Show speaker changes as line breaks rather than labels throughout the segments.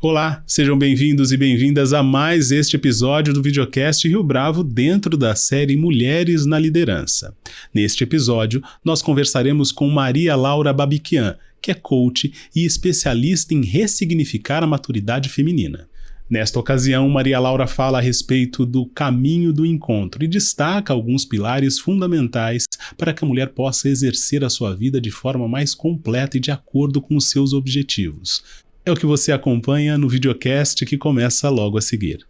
Olá, sejam bem-vindos e bem-vindas a mais este episódio do Videocast Rio Bravo dentro da série Mulheres na Liderança. Neste episódio, nós conversaremos com Maria Laura Babiquian, que é coach e especialista em ressignificar a maturidade feminina. Nesta ocasião, Maria Laura fala a respeito do caminho do encontro e destaca alguns pilares fundamentais para que a mulher possa exercer a sua vida de forma mais completa e de acordo com os seus objetivos. É o que você acompanha no videocast que começa logo a seguir.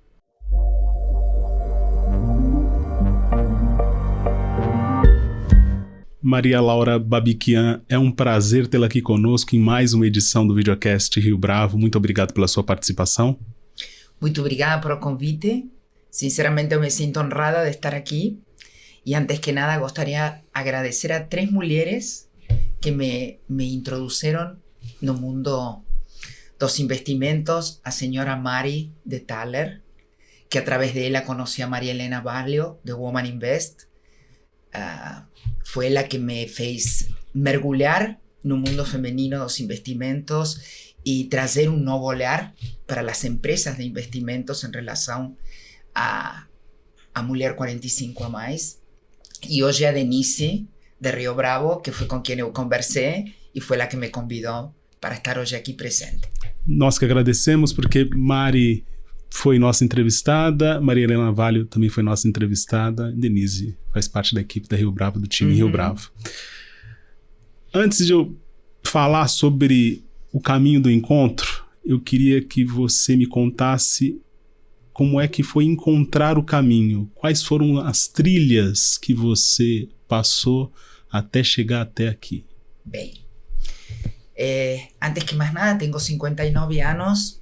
Maria Laura Babiquian, é um prazer tê-la aqui conosco em mais uma edição do videocast Rio Bravo. Muito obrigado pela sua participação.
Muito obrigada por el convite. Sinceramente, eu me sinto honrada de estar aqui. E antes que nada, gostaria de agradecer a 3 mulheres que me introduziram no mundo dos investimentos, a señora Mari de Thaler, que a través de ella conocí a María Elena Valio de Woman Invest. Fue la que me fez mergulhar no mundo femenino dos investimentos y trazer un nuevo olhar para las empresas de investimentos en relación a mulher 45 a mais. Y hoy a Denise de Rio Bravo, que fue con quien eu conversé y fue la que me convidó para estar hoje aqui presente.
Nós que agradecemos, porque Mari foi nossa entrevistada, Maria Helena Valio também foi nossa entrevistada, Denise faz parte da equipe da Rio Bravo, do time Rio Bravo. Antes de eu falar sobre o caminho do encontro, eu queria que você me contasse como é que foi encontrar o caminho, quais foram as trilhas que você passou até chegar até aqui.
Bem, antes que más nada, tengo 59 años,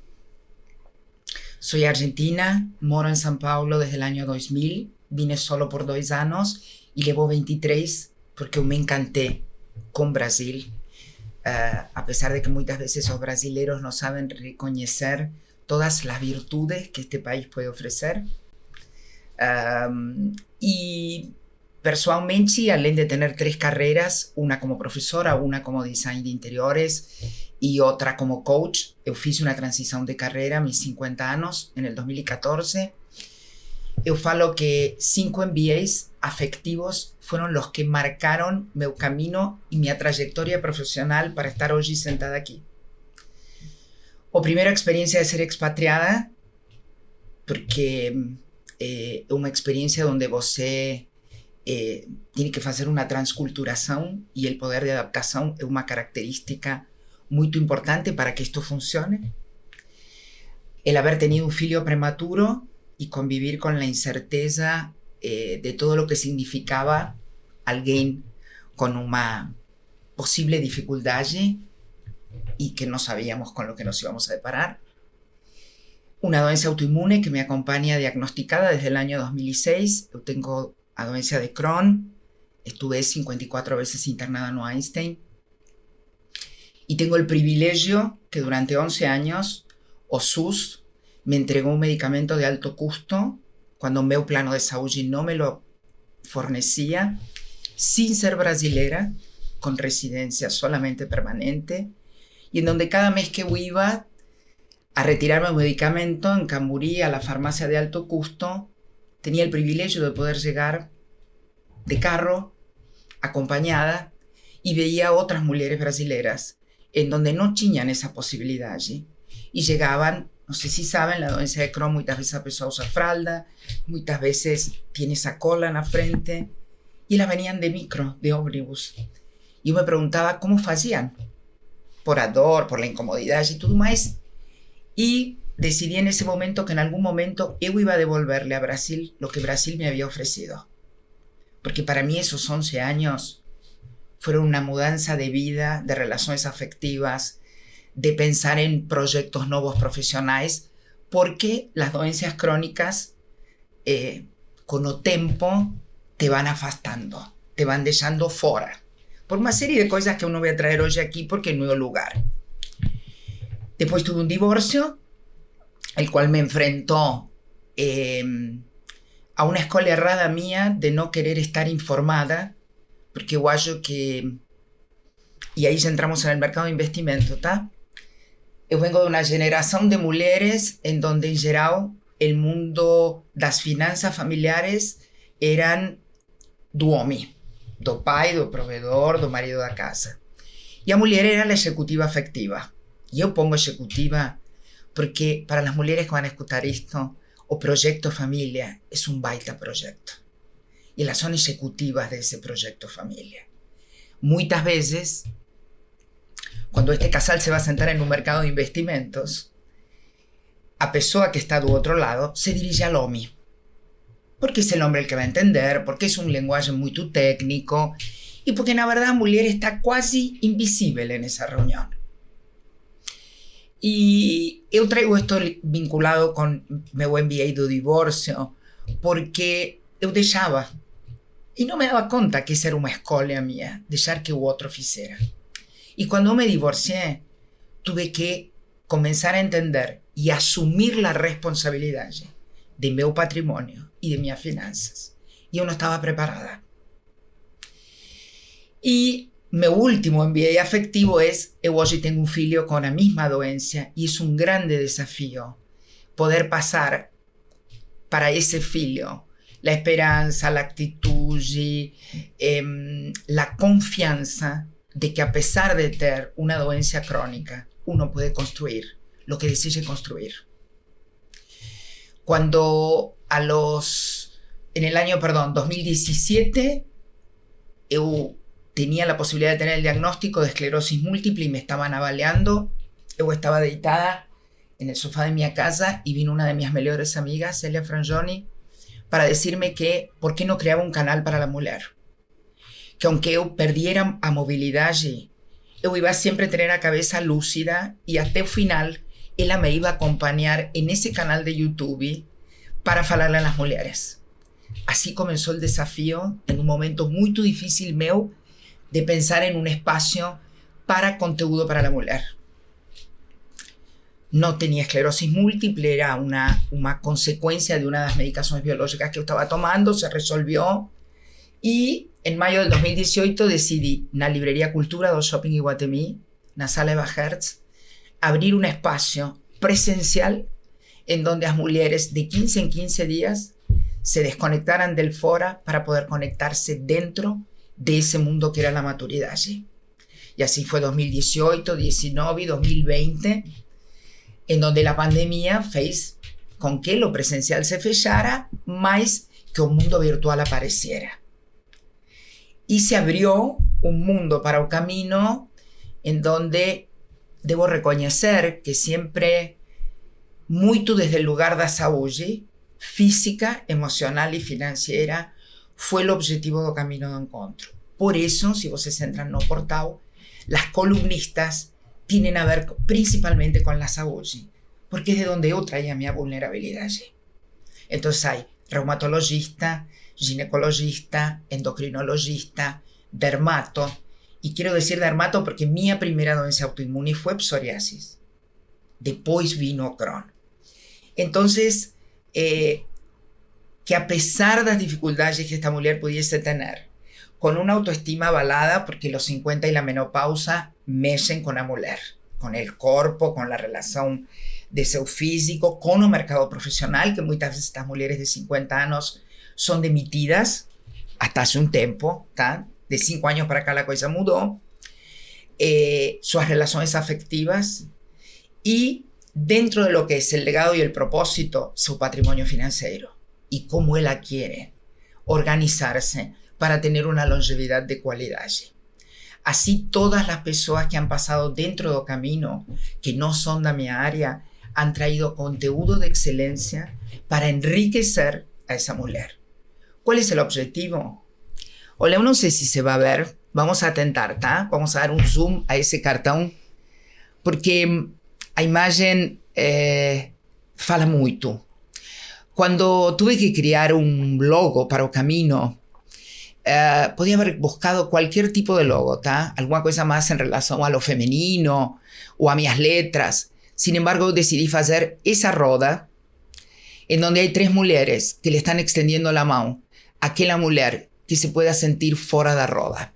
soy argentina, moro en São Paulo desde el año 2000, vine solo por 2 años y llevo 23 porque eu me encanté con Brasil, a pesar de que muchas veces los brasileños no saben reconocer todas las virtudes que este país puede ofrecer. Y personalmente, além de tener 3 carreras, una como profesora, una como design de interiores y otra como coach, eu fiz una transición de carrera a mis 50 años, en el 2014. Eu falo que 5 MBAs afectivos fueron los que marcaron mi camino y mi trayectoria profesional para estar hoy sentada aquí. O primera experiencia de ser expatriada, porque una experiencia donde você tiene que hacer una transculturación y el poder de adaptación es una característica muy importante para que esto funcione. El haber tenido un filho prematuro y convivir con la incerteza de todo lo que significaba alguien con una posible dificultad y que no sabíamos con lo que nos íbamos a deparar. Una doença autoinmune que me acompaña diagnosticada desde el año 2006. Yo tengo a doença de Crohn, estuve 54 veces internada no Einstein y tengo el privilegio que durante 11 años o SUS me entregó un medicamento de alto costo cuando meu plano de saúde no me lo fornecía, sin ser brasilera, con residencia solamente permanente, y en donde cada mes que iba a retirarme un medicamento en Camburí, a la farmacia de alto costo, tenía el privilegio de poder llegar de carro, acompañada, y veía a otras mujeres brasileras en donde no tenían esa posibilidad allí. Y llegaban, no sé si saben, la doença de Crohn muchas veces a pessoa usa fralda, muchas veces tiene esa cola en la frente, y ellas venían de micro, de ómnibus. Y yo me preguntaba cómo hacían, por a dor, por la incomodidad y todo más. Y decidí en ese momento que en algún momento yo iba a devolverle a Brasil lo que Brasil me había ofrecido. Porque para mí esos 11 años fueron una mudanza de vida, de relaciones afectivas, de pensar en proyectos nuevos profesionales, porque las doenças crónicas con el tiempo te van afastando, te van dejando fuera, por una serie de cosas que uno voy a traer hoy aquí porque no hay lugar. Después tuve un divorcio, el cual me enfrentó a una escuela errada mía de no querer estar informada, porque yo que, y ahí ya entramos en el mercado de investimento, ¿tá? eu vengo de uma geração de mulheres em donde, em geral, o mundo das finanças familiares eram do homem, do pai, do provedor, do marido da casa. E a mulher era a executiva afectiva. E eu pongo executiva porque, para as mulheres que vão escutar isto, o projeto família é baita projeto. E elas são executivas desse projeto família. Muitas vezes, quando este casal se va a sentar en un mercado de investimentos, a pessoa que está do outro lado se dirige al homem. Porque es el hombre el que va a entender, porque es un lenguaje muy técnico y porque na verdade a mulher está quase invisível en esa reunión. Y eu traigo esto vinculado con meu MBA do divórcio porque eu deixava e não me dava conta que essa era uma escolha minha, deixar que o outro fizera. Y cuando me divorcié, tuve que comenzar a entender y asumir la responsabilidad de mi patrimonio y de mis finanzas. Y yo no estaba preparada. Y mi último MBA afectivo es, yo hoy tengo un filho con la misma doencia y es un grande desafío poder pasar para ese filho la esperanza, la actitud, la confianza de que a pesar de tener una dolencia crónica, uno puede construir lo que decide construir. Cuando en el año 2017, yo tenía la posibilidad de tener el diagnóstico de esclerosis múltiple y me estaban avaliando, yo estaba deitada en el sofá de mi casa y vino una de mis mejores amigas, Celia Frangioni, para decirme que por qué no creaba un canal para la mujer. Que aunque yo perdiera a movilidad, yo iba siempre a tener la cabeza lúcida y hasta el final ella me iba a acompañar en ese canal de YouTube para hablarle a las mujeres. Así comenzó el desafío en un momento muy difícil mío de pensar en un espacio para contenido para la mujer. No tenía esclerosis múltiple, era una consecuencia de una de las medicaciones biológicas que yo estaba tomando, se resolvió. Y en mayo del 2018 decidí, en la Librería Cultura do Shopping Iguatemi, en la Sala Eva Hertz, abrir un espacio presencial en donde las mujeres de 15 en 15 días se desconectaran del fora para poder conectarse dentro de ese mundo que era la maturidad allí. Y así fue 2018, 19 y 2020, en donde la pandemia fez con que lo presencial se fechara, más que un mundo virtual apareciera. Y se abrió un mundo para el camino en donde debo reconocer que siempre, muito desde el lugar da saúde, física, emocional y financiera, fue el objetivo del camino de encuentro. Por eso, si vocês entran no portal, las columnistas tienen a ver principalmente con la saúde, porque es de donde yo traía mi vulnerabilidad. Entonces hay reumatologista, ginecologista, endocrinologista, dermato, y quiero decir dermato porque mi primera dolencia autoinmune fue psoriasis. Después vino Crohn. Entonces, que a pesar de las dificultades que esta mujer pudiese tener, con una autoestima avalada, porque los 50 y la menopausa mexen con la mujer, con el cuerpo, con la relación de seu físico, con el mercado profesional, que muchas veces estas mujeres de 50 años son demitidas hasta hace un tiempo, ¿tá? De 5 años para acá la cosa mudó, sus relaciones afectivas y dentro de lo que es el legado y el propósito, su patrimonio financiero y cómo ella quiere organizarse para tener una longevidad de calidad. Así todas las personas que han pasado dentro del camino, que no son de mi área, han traído contenido de excelencia para enriquecer a esa mujer. ¿Cuál es el objetivo? Hola, no sé si se va a ver, vamos a tentar, ¿tá? Vamos a dar un zoom a ese cartón, porque a imagen fala muito. Cuando tuve que crear un logo para el camino, podía haber buscado cualquier tipo de logo, ¿tá? Alguna cosa más en relación a lo femenino o a mis letras. Sin embargo, decidí hacer esa roda en donde hay 3 mujeres que le están extendiendo la mano a aquella mujer que se pueda sentir fora da roda.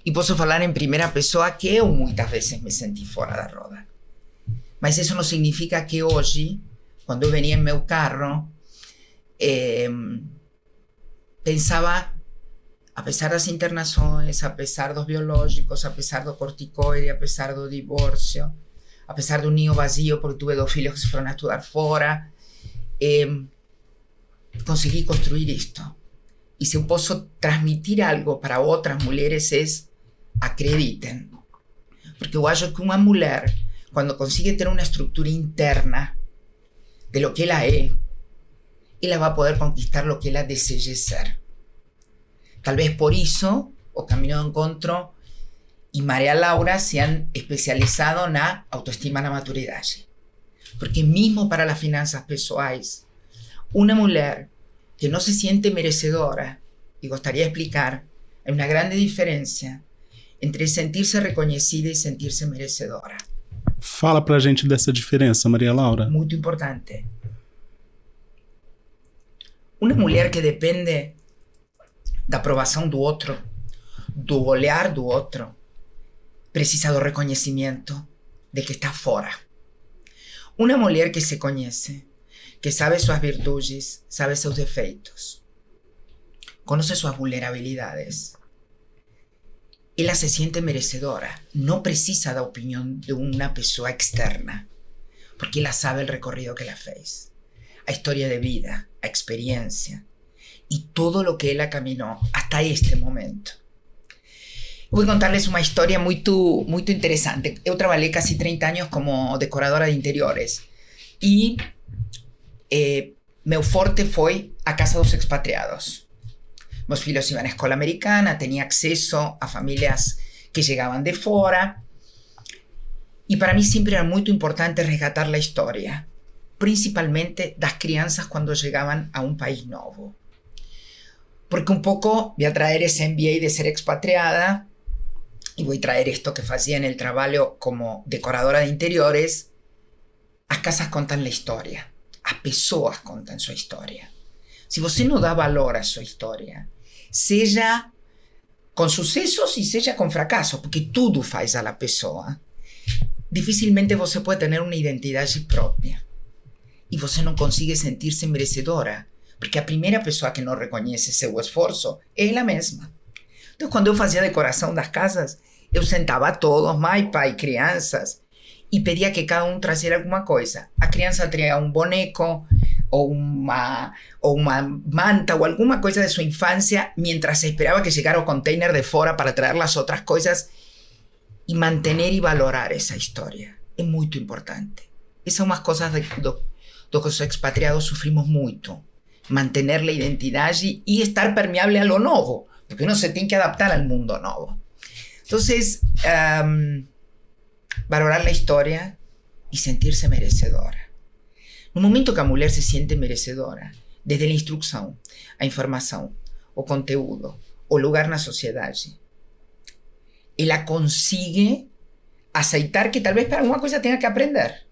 Y puedo hablar en primera persona que yo muchas veces me sentí fora da roda. Mas eso no significa que hoje, quando eu venía en meu carro, pensaba, a pesar das internações, a pesar dos biológicos, a pesar do corticoide, a pesar do divórcio, a pesar do ninho vazio, porque tuve 2 filhos que se foram a estudar fora, consegui construir isto. E se eu posso transmitir algo para outras mulheres é acreditem. Porque eu acho que uma mulher, quando consigue ter uma estrutura interna de lo que ela é, ela vai poder conquistar lo que ela deseje ser. Tal vez por isso o Camino de Encontro e Maria Laura se han especializado na autoestima na maturidade. Porque mesmo para as finanças pessoais, uma mulher que não se siente merecedora, e gostaria de explicar, há uma grande diferença entre sentir-se reconhecida e sentir-se merecedora.
Fala pra gente dessa diferença, Maria Laura.
Muito importante. Uma mulher que depende da aprovação do outro, do olhar do outro, precisa do reconhecimento de que está fora. Uma mulher que se conhece, que sabe suas virtudes, sabe seus defeitos, conoce suas vulnerabilidades, ela se siente merecedora, não precisa da opinião de uma pessoa externa, porque ela sabe o recorrido que ela fez, a história de vida, a experiência e todo o que ela caminhou até este momento. Vou contar-lhes uma história muito interessante. Eu trabalhei quase 30 anos como decoradora de interiores e meu forte foi a casa dos expatriados. Meus filhos iam à escola americana, tinha acesso a famílias que chegavam de fora. E para mim sempre era muito importante resgatar a história, principalmente das crianças quando chegavam a um país novo. Porque um pouco voy a traer esse MBA de ser expatriada e vou trazer isto que fazia no trabalho como decoradora de interiores. As casas contam a história, as pessoas contam sua história. Se você não dá valor à sua história, seja com sucessos e seja com fracassos, porque tudo faz a pessoa, dificilmente você pode ter uma identidade própria. E você não consegue sentir-se merecedora, porque a primeira pessoa que não reconhece seu esforço é ela mesma. Então, quando eu fazia a decoração das casas, eu sentava todos, mãe, pai, crianças, e pedia que cada um trazia alguma coisa. A criança trazia um boneco, ou uma manta, ou alguma coisa de sua infância, mientras se esperava que chegara o container de fora para trazer as outras coisas, e manter e valorar essa história. É muito importante. Essas são umas coisas do que os expatriados sofrimos muito. Manter a identidade e estar permeável a lo novo, porque uno se tem que adaptar ao mundo novo. Então, valorar a história e sentir-se merecedora. No momento que a mulher se siente merecedora, desde a instrução, a informação, o conteúdo, o lugar na sociedade, ela consegue aceitar que talvez para alguma coisa tenha que aprender.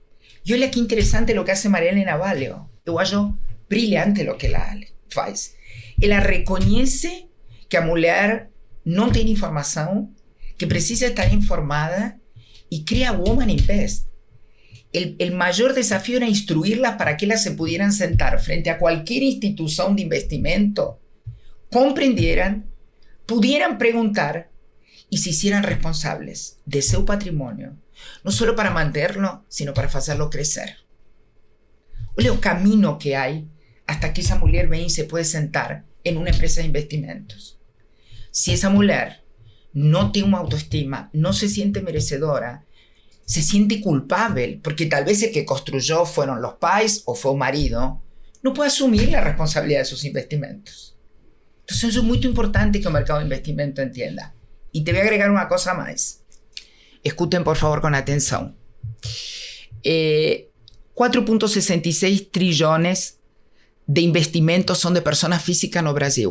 E olha que interessante o que hace Maria Helena Valio. Eu acho brilhante lo que ela faz. Ela reconhece que a mulher não tem informação, que precisa estar informada e cria Woman Invest. El mayor desafío era instruirlas para que ellas se pudieran sentar frente a cualquier institución de investimento, comprendieran, pudieran preguntar y se hicieran responsables de su patrimonio, no solo para mantenerlo, sino para hacerlo crecer. Olha o camino que hay hasta que esa mujer venga y se puede sentar en una empresa de investimentos. Si esa mujer no tiene una autoestima, no se siente merecedora, se siente culpable, porque tal vez el que construyó fueron los pais o fue un marido, no puede asumir la responsabilidad de sus investimentos. Entonces eso es muy importante que el mercado de investimento entienda. Y te voy a agregar una cosa más. Escuchen por favor con atención. 4.66 trillones de investimentos son de personas físicas no Brasil.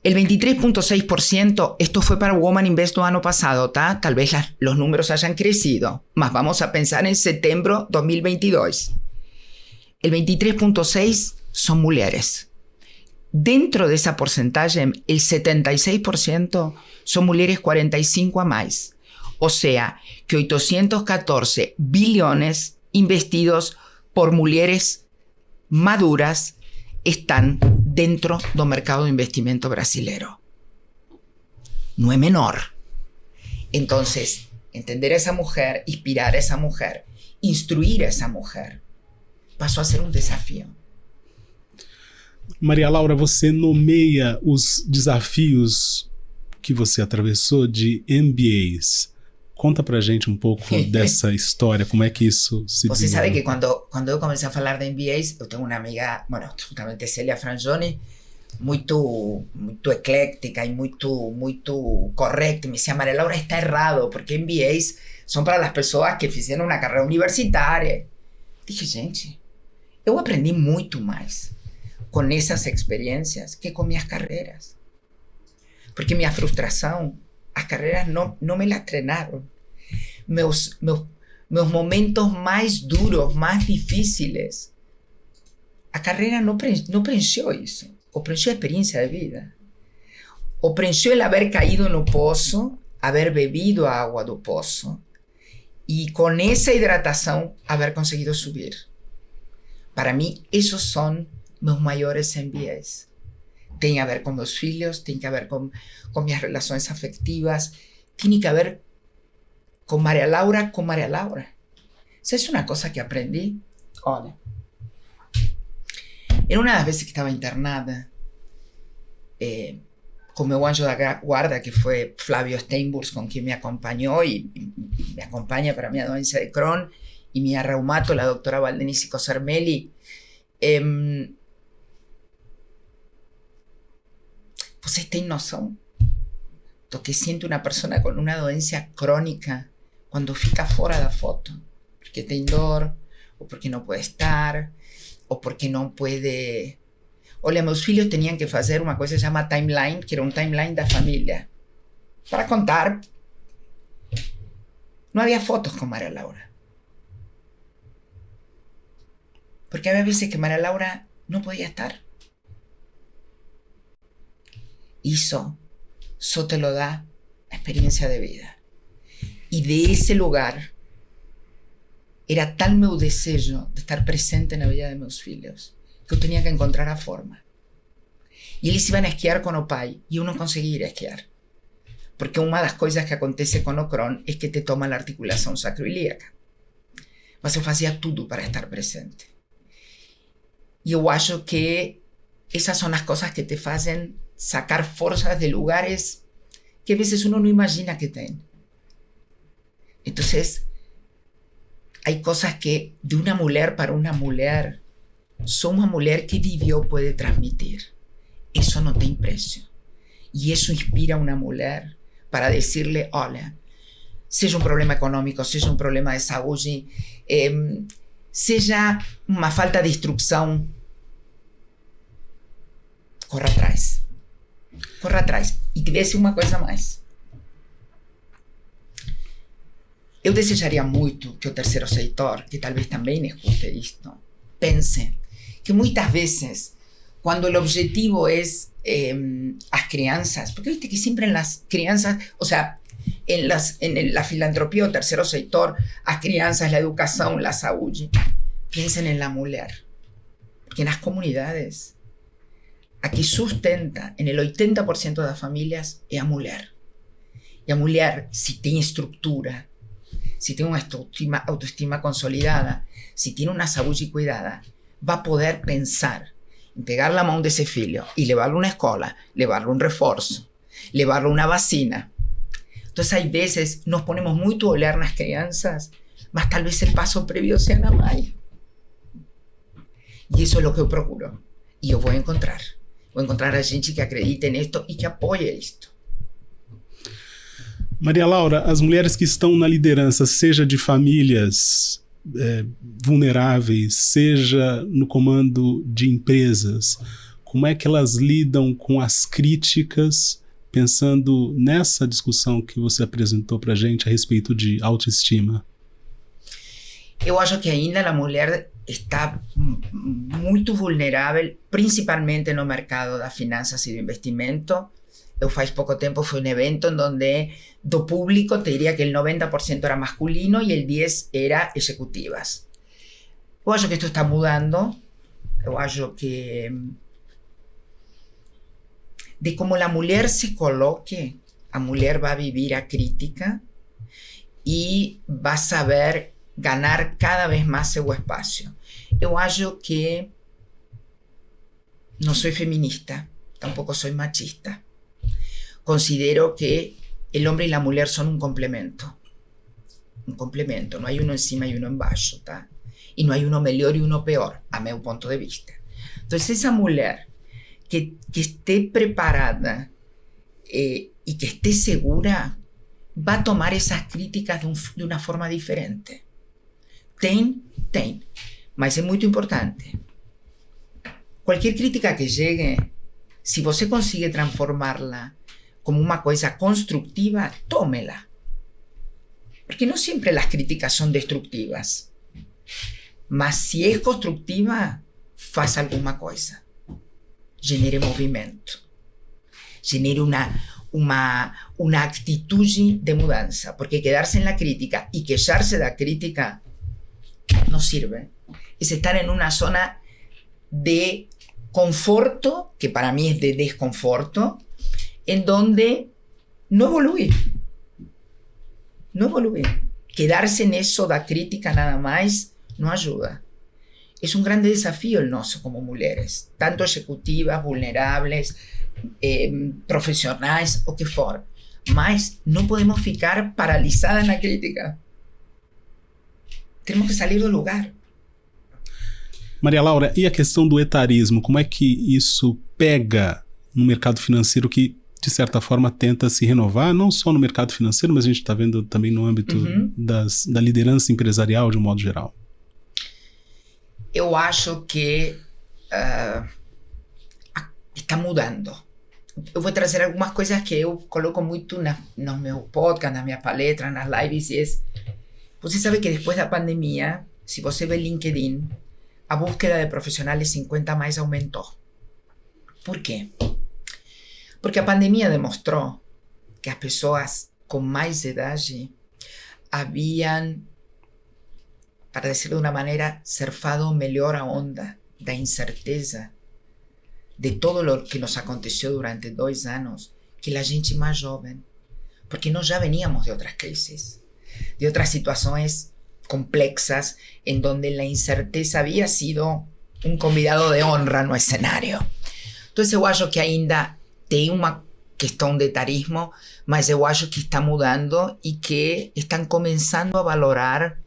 El 23.6%, esto fue para Woman Invest no año pasado, ¿tá? Tal vez los números hayan crecido, mas vamos a pensar en septiembre 2022. El 23.6% son mujeres. Dentro de esa porcentaje, el 76% son mujeres 45 a más. O sea, que 814 bilhões investidos por mulheres maduras están dentro do mercado de investimento brasileiro. No es menor. Entonces, entender a esa mujer, inspirar a esa mujer, instruir a esa mujer, pasó a ser um desafio.
Maria Laura, você nomeia os desafios que você atravessou de MBAs. Conta pra gente um pouco dessa história, como é que isso se
Você
desenvolveu.
sabe que quando eu comecei a falar de MBAs, eu tenho uma amiga, justamente Célia Frangioni, muito ecléctica e muito correcta. Me decía, Maria Laura, está errado, porque MBAs son para las pessoas que fizeram una carrera universitária. Dije, gente, eu aprendi muito mais com essas experiências que com minhas carreiras. Porque minha frustração, as carreiras não me las treinaram. Meus momentos mais duros, mais difíceis, a carreira não preencheu isso. O preencheu a experiência de vida. O preencheu el haber caído no poço, haber bebido a água do poço e com essa hidratação haber conseguido subir. Para mim, esses são meus maiores MBAs. Tem a ver com meus filhos, tem a ver com minhas relações afetivas, tem que ver com Maria Laura. ¿Sabes una cosa que aprendí? Olha, en una de las veces que estaba internada, con meu anjo da guarda, que fue Flavio Steinburg, con quien me acompañó y me acompaña para mi dolencia de Crohn, y mi reumato, la doctora Valdenici Cosermelli, ¿Você tem noção do que siente una persona con una dolencia crónica cuando fica fora da foto? Porque tem dor, o porque no puede estar, o porque no puede... Olha, meus filhos tenían que fazer uma coisa que se llama timeline, que era un timeline da familia, para contar. No había fotos con Maria Laura. Porque había veces que Maria Laura no podía estar. Eso só te lo da la experiencia de vida. Y de ese lugar era tal meu desejo de estar presente na vida de meus filhos que eu tenía que encontrar a forma. Y eles iban a esquiar con o pai y eu não conseguia ir a esquiar. Porque uma das coisas que acontece con o Crohn es que te toma la articulación sacroiliaca. Mas eu fazia tudo para estar presente. Y eu acho que esas son las cosas que te hacen sacar fuerzas de lugares que a veces uno no imagina que tiene. Entonces, hay cosas que de una mujer para una mujer, só una mujer que vivió puede transmitir. Eso no tiene precio. Y eso inspira a una mujer para decirle, olha, seja un problema económico, seja un problema de saúde, seja una falta de instrucción, corra atrás. Corra atrás. E te desse uma coisa mais. Eu desejaria muito que o terceiro setor, que talvez também escute isto, pense que muitas vezes, quando o objetivo é as crianças, porque viste que sempre en las crianças, o sea, en la filantropía o terceiro setor, as crianças, a educação, a saúde, piensen en la mulher. Porque nas comunidades, a que sustenta en el 80% das famílias é a mulher. E a mulher, se tem estrutura, se tem uma autoestima consolidada, se tem uma saúde cuidada, vai poder pensar em pegar a mão desse filho e levá-lo a uma escola, levá-lo a um reforço, levá-lo a uma vacina. Então, às vezes, nos ponemos muito a olhar nas crianças, mas talvez o passo previo seja na mãe. E isso é o que eu procuro. E eu vou encontrar. Vou encontrar a gente que acredite nisto e que apoie isto.
Maria Laura, as mulheres que estão na liderança, seja de famílias vulneráveis, seja no comando de empresas, como é que elas lidam com as críticas, pensando nessa discussão que você apresentou para a gente a respeito de autoestima?
Eu acho que ainda a mulher está muito vulnerável, principalmente no mercado das finanças e do investimento, eu faz pouco tempo fui evento em donde do público te diria que o 90% era masculino e o 10% era executivas. Eu acho que isto está mudando. Eu acho que de como a mulher se coloque, a mulher vai viver a crítica e vai saber ganhar cada vez mais seu espaço. Eu acho que não sou feminista, tampouco sou machista. Considero que el hombre y la mujer son un complemento. Un complemento. No hay uno encima y uno embaixo, tá? Y no hay uno mejor y uno peor, a meu punto de vista. Entonces, esa mujer que esté preparada y que esté segura, va a tomar esas críticas de una forma diferente. Tem, mas é muito importante. Cualquier crítica que llegue, si você consigue transformarla como una cosa constructiva, tómela. Porque no siempre las críticas son destructivas. Mas si es constructiva, faz alguna cosa. Genere movimiento. Genere una actitud de mudanza. Porque quedarse en la crítica y quejarse de la crítica no sirve. Es estar en una zona de conforto, que para mí es de desconforto, en donde no evoluir. Quedarse en eso da crítica nada más no ayuda. Es un grande desafío el noso como mujeres, tanto ejecutivas, vulnerables, profesionales o que for. Mas no podemos ficar paralizadas en la crítica. Tenemos que salir del lugar.
Maria Laura, e a questão do etarismo? Como é que isso pega no mercado financeiro que, de certa forma, tenta se renovar, não só no mercado financeiro, mas a gente está vendo também no âmbito da liderança empresarial de um modo geral?
Eu acho que está mudando. Eu vou trazer algumas coisas que eu coloco muito nos meus podcasts, nas minhas palestras, nas lives, e você sabe que depois da pandemia, se você vê LinkedIn, a búsqueda de profissionais 50 mais aumentou. Por quê? Porque a pandemia demonstrou que as pessoas com mais idade haviam, para decirlo de uma maneira, surfado melhor a onda da incerteza de todo lo que nos aconteceu durante 2 anos que a gente mais jovem. Porque nós já veníamos de outras crises, de outras situações complexas en donde la incerteza había sido un convidado de honra no escenario. Entonces eu acho que ainda tem uma questão de etarismo, mas eu acho que está mudando y que están comenzando a valorar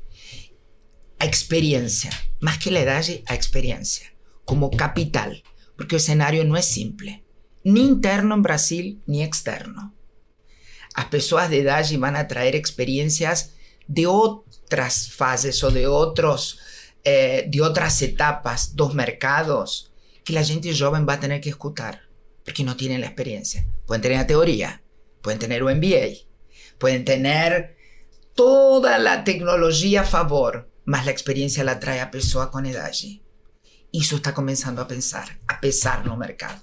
a experiencia, más que la edad, a experiencia, como capital, porque el escenario no es simple, ni interno en Brasil, ni externo. As pessoas de idade van a traer experiencias de otras fases o de otras etapas dos mercados que la gente joven va a tener que escuchar porque no tienen la experiencia. Pueden tener la teoría, pueden tener un MBA, pueden tener toda la tecnología a favor, mas la experiencia la trae a pessoa con edad. Y eso está comenzando a pesar no mercado.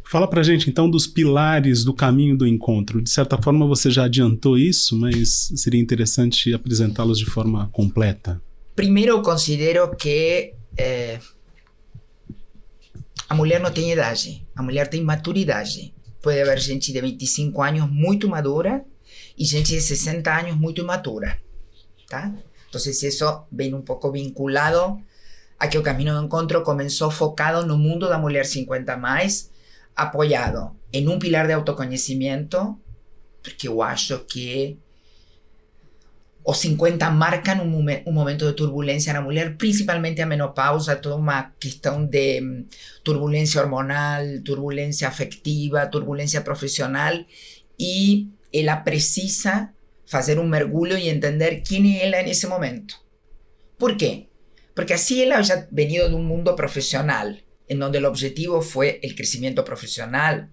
Fala pra gente, então, dos pilares do caminho do encontro. De certa forma, você já adiantou isso, mas seria interessante apresentá-los de forma completa.
Primeiro, eu considero que a mulher não tem idade, a mulher tem maturidade. Pode haver gente de 25 anos muito madura e gente de 60 anos muito imatura, tá? Então, isso vem um pouco vinculado a que o Caminho do Encontro começou focado no mundo da mulher 50 mais, apoyado en un pilar de autoconocimiento, porque yo acho que os 50 marcan un momento de turbulencia en la mujer, principalmente a menopausa, toda una cuestión de turbulencia hormonal, turbulencia afectiva, turbulencia profesional, y ella precisa hacer un mergulho y entender quién es ella en ese momento. ¿Por qué? Porque así ella ya ha venido de un mundo profesional, en donde el objetivo fue el crecimiento profesional.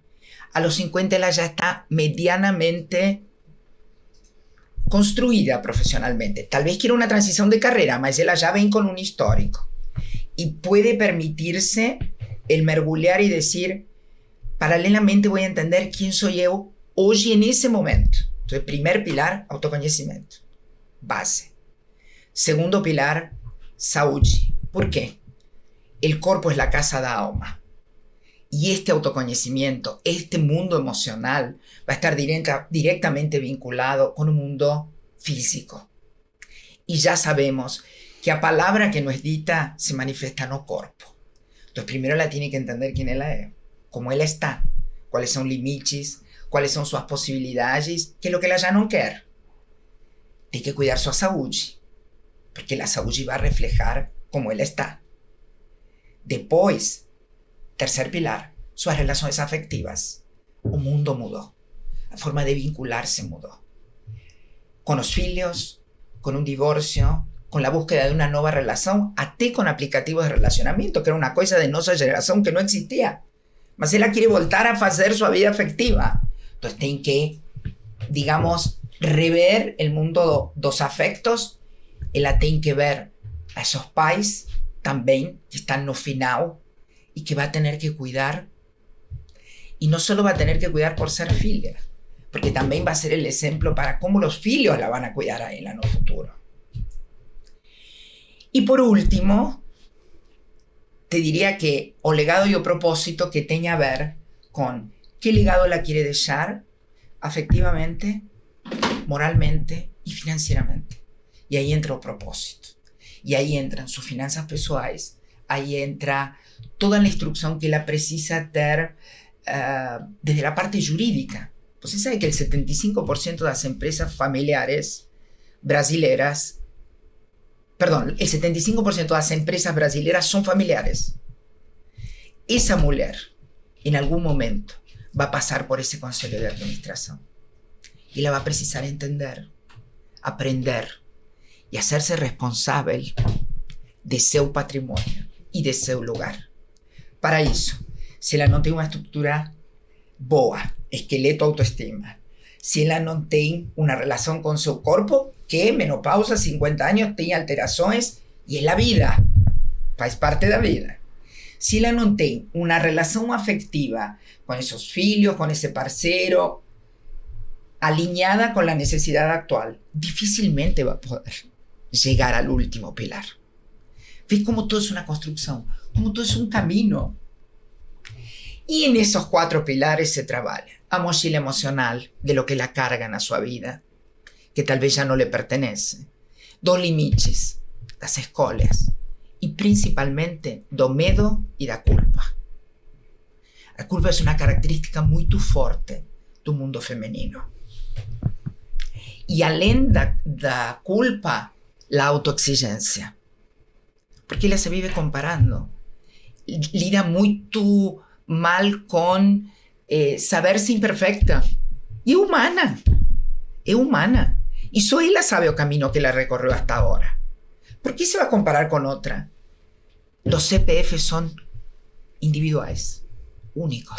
A los 50 ella ya está medianamente construida profesionalmente. Tal vez quiera una transición de carrera, mas ella ya ven con un histórico. Y puede permitirse el mergulhar y decir, paralelamente voy a entender quién soy yo hoy en ese momento. Entonces, primer pilar, autoconocimiento, base. Segundo pilar, saúde. ¿Por qué? El cuerpo es la casa da alma. Y este autoconocimiento, este mundo emocional, va a estar directamente vinculado con un mundo físico. Y ya sabemos que a palabra que nos dita se manifiesta no cuerpo. Entonces, primero la tiene que entender quién ella es, cómo ella está, cuáles son limites, cuáles son sus posibilidades, que es lo que ella ya no quiere. Tiene que cuidar su salud, porque la salud va a reflejar cómo ella está. Después, tercer pilar, sus relaciones afectivas. El mundo mudó. La forma de vincularse mudó. Con los hijos, con un divorcio, con la búsqueda de una nueva relación, hasta con aplicativos de relacionamiento, que era una cosa de nuestra generación que no existía. Mas ella quiere voltar a hacer su vida afectiva. Entonces tiene que, digamos, rever el mundo dos afectos. Ella tiene que ver a esos pais también que están no final y que va a tener que cuidar. Y no solo va a tener que cuidar por ser filia, porque también va a ser el ejemplo para cómo los filios la van a cuidar a ella en el futuro. Y por último, te diría que o legado y o propósito que tenga a ver con qué legado la quiere dejar afectivamente, moralmente y financieramente. Y ahí entra el propósito. Y ahí entran sus finanzas pessoais, ahí entra toda la instrucción que ella precisa tener desde la parte jurídica. Você sabe que el 75% de las empresas familiares brasileras, perdón, el 75% de las empresas brasileras son familiares. Esa mujer, en algún momento, va a pasar por ese consejo de administración. Y ella va a precisar entender, aprender y hacerse responsable de su patrimonio y de su lugar. Para eso, si ella no tiene una estructura boa, esqueleto, autoestima, si ella no tiene una relación con su cuerpo, que menopausa, 50 años, tiene alteraciones y es la vida, faz parte de la vida. Si ella no tiene una relación afectiva con esos hijos, con ese parcero, alineada con la necesidad actual, difícilmente va a poder llegar al último pilar. ¿Ves cómo todo es una construcción? Cómo todo es un camino. Y en esos 4 pilares se trabaja a mochila emocional de lo que la cargan a su vida, que tal vez ya no le pertenece, 2 limites, las escolhas, y principalmente do medo y da culpa. La culpa es una característica muy fuerte del mundo femenino. Y além da culpa, la autoexigencia. Porque ella se vive comparando. Lida muy mal con saberse imperfecta. Y es humana. Es humana. Y solo ella sabe el camino que la recorrió hasta ahora. ¿Por qué se va a comparar con otra? Los CPF son individuales, únicos,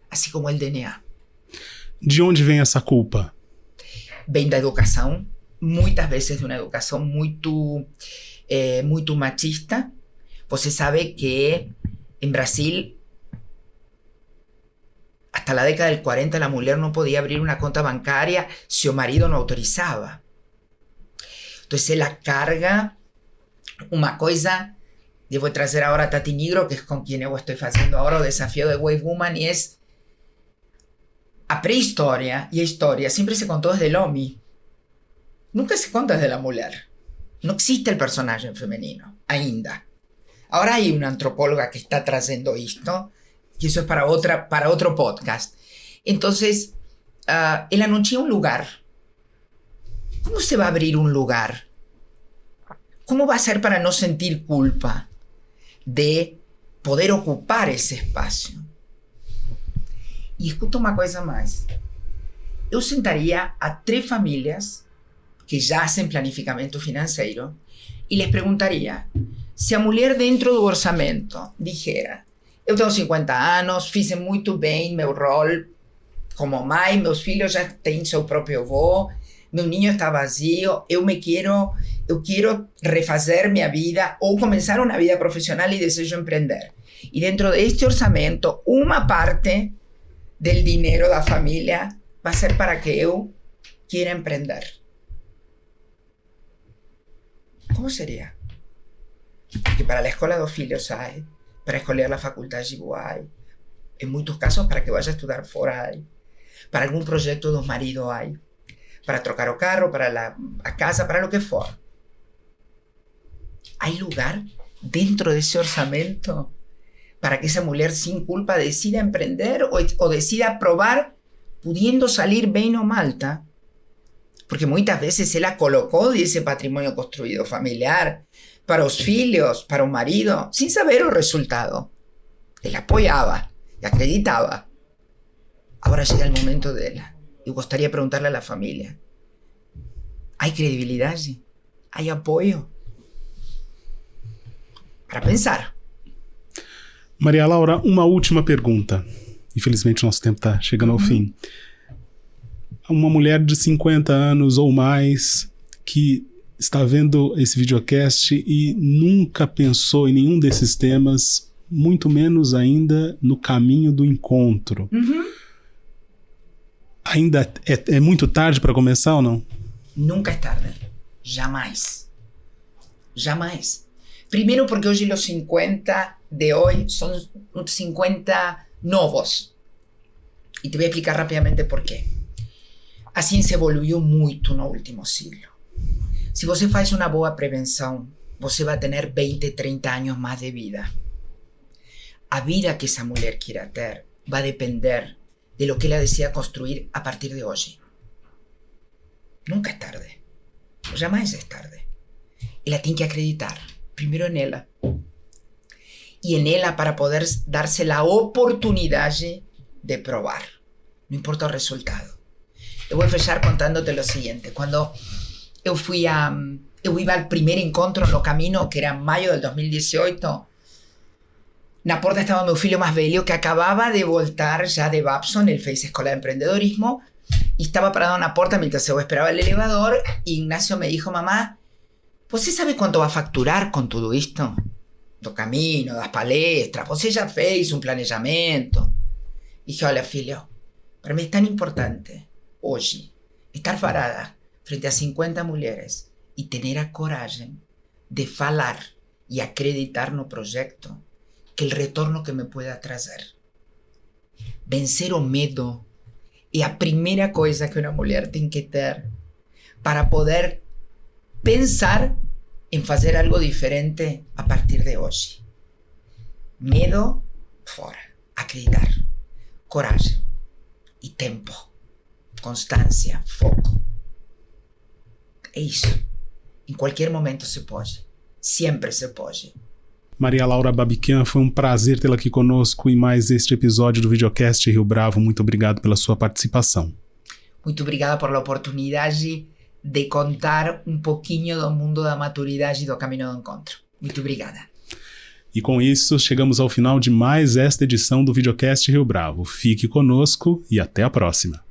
así como el DNA.
De onde vem essa culpa?
Vem da educação, muitas vezes de uma educação muito machista. Você sabe que en Brasil, hasta la década del 40, la mujer no podía abrir una cuenta bancaria si el marido no autorizaba. Entonces ella carga una cosa. Yo voy a traer ahora a Tati Nigro, que es con quien yo estoy haciendo ahora el desafío de Wave Woman, y es a prehistoria y a historia siempre se contó desde el hombre. Nunca se cuenta desde la mujer. No existe el personaje femenino, ainda. Ahora hay una antropóloga que está trayendo esto, y eso es para otro podcast. Entonces, él anunció un lugar. ¿Cómo se va a abrir un lugar? ¿Cómo va a ser para no sentir culpa de poder ocupar ese espacio? Y escuta una cosa más. Yo sentaría a 3 familias que ya hacen planificamiento financiero y les preguntaría si a mujer dentro del orçamento dijera: eu tenho 50 anos, fiz muito bem meu rol como mãe, meus filhos já têm seu próprio avô, meu niño está vazio, eu quero refazer minha vida ou começar uma vida profissional e desejo empreender. E dentro deste orçamento, uma parte del dinero da família vai ser para que eu quiera emprender. Como seria? Porque para a escola dos filhos hai, para escolher a faculdade hai, em muitos casos para que vaya a estudar fora hai, para algum projeto dos maridos hai, para trocar o carro, para a casa, para lo que for. Há lugar dentro desse orçamento para que esa mulher sin culpa decida emprender o decida probar pudiendo salir bien o mal, ¿tá? Porque muchas veces ella colocó ese patrimonio construido familiar para los filhos, para un marido, sin saber el resultado. Él apoyaba y acreditaba. Ahora llega el momento de ella. Y gustaría preguntarle a la familia, ¿hay credibilidad allí? ¿Hay apoyo? Para pensar.
Maria Laura, uma última pergunta. Infelizmente, nosso tempo está chegando ao fim. Uma mulher de 50 anos ou mais que está vendo esse videocast e nunca pensou em nenhum desses temas, muito menos ainda no caminho do encontro. Ainda é muito tarde para começar ou não?
Nunca é tarde. Jamais. Jamais. Primero porque hoy los 50 de hoy son 50 novos. Y te voy a explicar rápidamente por qué. A ciência evoluiu muito no último siglo. Se você faz uma boa prevenção, você vai ter 20, 30 anos mais de vida. A vida que essa mulher quiera ter vai depender de lo que ela decida construir a partir de hoje. Nunca é tarde. Jamais é tarde. Ela tem que acreditar. Primero en ella. Y en ella para poder darse la oportunidad de probar. No importa el resultado. Yo voy a fechar contándote lo siguiente. Cuando yo iba al primer encuentro en lo camino, que era en mayo del 2018, na porta estaba mi filho más velho, que acababa de voltar ya de Babson, él fez escuela de emprendedorismo, y estaba parado en la puerta mientras yo esperaba el elevador, y Ignacio me dijo, mamá, ¿você sabe quanto vai facturar com tudo isto? Do caminho, das palestras, você já fez um planejamento? Dije, olha filho, para mim é tão importante hoje estar parada frente a 50 mulheres e ter a coragem de falar e acreditar no projeto que o retorno que me pueda trazer. Vencer o medo é a primeira coisa que uma mulher tem que ter para poder pensar en hacer algo diferente a partir de hoy. Medo, fora. Acreditar. Coragem. E tempo. Constância. Foco. É isso. Em qualquer momento se pode. Sempre se pode.
Maria Laura Babiquian, foi um prazer tê-la aqui conosco em mais este episódio do Videocast Rio Bravo. Muito obrigado pela sua participação.
Muito obrigada por la oportunidade de contar um pouquinho do mundo da maturidade e do caminho do encontro. Muito obrigada.
E com isso, chegamos ao final de mais esta edição do Videocast Rio Bravo. Fique conosco e até a próxima.